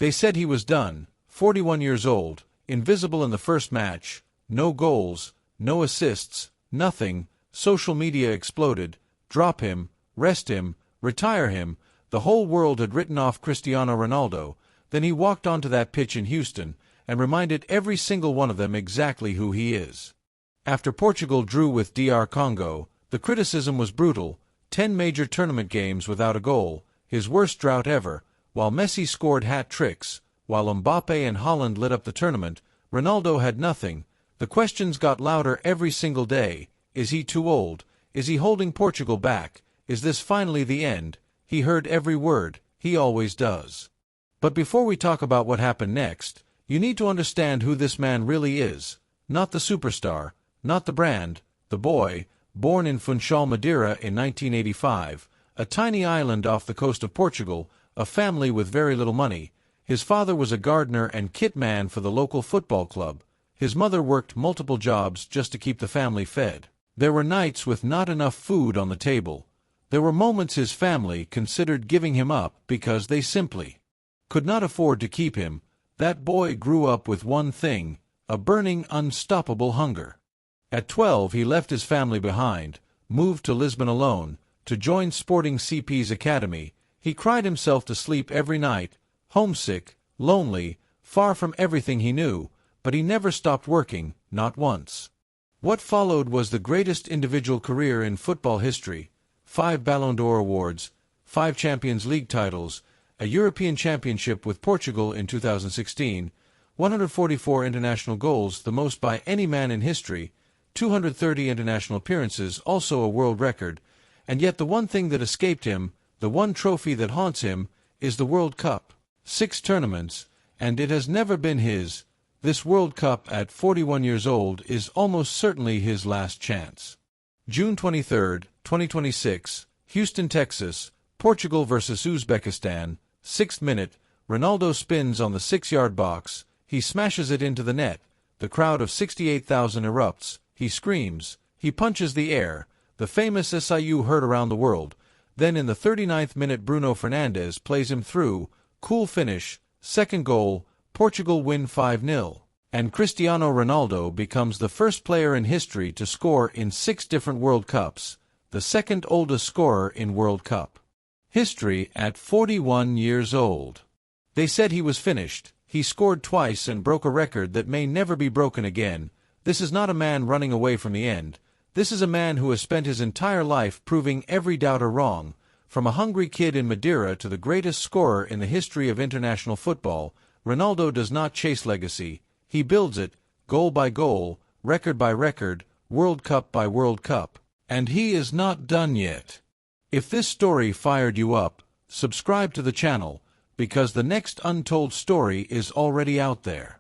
They said he was done, 41 years old, invisible in the first match, no goals, no assists, nothing. Social media exploded. Drop him, rest him, retire him. The whole world had written off Cristiano Ronaldo. Then he walked onto that pitch in Houston and reminded every single one of them exactly who he is. After Portugal drew with DR Congo, the criticism was brutal. 10 major tournament games without a goal, his worst drought ever, while Messi scored hat-tricks, while Mbappe and Haaland lit up the tournament. Ronaldo had nothing. The questions got louder every single day. Is he too old? Is he holding Portugal back? Is this finally the end? He heard every word. He always does. But before we talk about what happened next, you need to understand who this man really is. Not the superstar, not the brand, the boy, born in Funchal, Madeira in 1985, a tiny island off the coast of Portugal, a family with very little money. His father was a gardener and kit man for the local football club. His mother worked multiple jobs just to keep the family fed. There were nights with not enough food on the table. There were moments his family considered giving him up because they simply could not afford to keep him. That boy grew up with one thing, a burning, unstoppable hunger. At 12 he left his family behind, moved to Lisbon alone, to join Sporting CP's academy. He cried himself to sleep every night, homesick, lonely, far from everything he knew, but he never stopped working, not once. What followed was the greatest individual career in football history: 5 Ballon d'Or awards, 5 Champions League titles, a European Championship with Portugal in 2016, 144 international goals, the most by any man in history, 230 international appearances, also a world record. And yet the one thing that escaped him, the one trophy that haunts him, is the World Cup. 6 tournaments, and it has never been his. This World Cup at 41 years old is almost certainly his last chance. June 23, 2026, Houston, Texas, Portugal vs Uzbekistan, 6th minute, Ronaldo spins on the 6-yard box, he smashes it into the net, the crowd of 68,000 erupts, he screams, he punches the air, the famous SIU heard around the world. Then in the 39th minute Bruno Fernandes plays him through, cool finish, second goal, Portugal win 5-0. And Cristiano Ronaldo becomes the first player in history to score in 6 different World Cups, the second oldest scorer in World Cup history at 41 years old. They said he was finished. He scored twice and broke a record that may never be broken again. This is not a man running away from the end. This is a man who has spent his entire life proving every doubter wrong. From a hungry kid in Madeira to the greatest scorer in the history of international football, Ronaldo does not chase legacy. He builds it, goal by goal, record by record, World Cup by World Cup. And he is not done yet. If this story fired you up, subscribe to the channel, because the next untold story is already out there.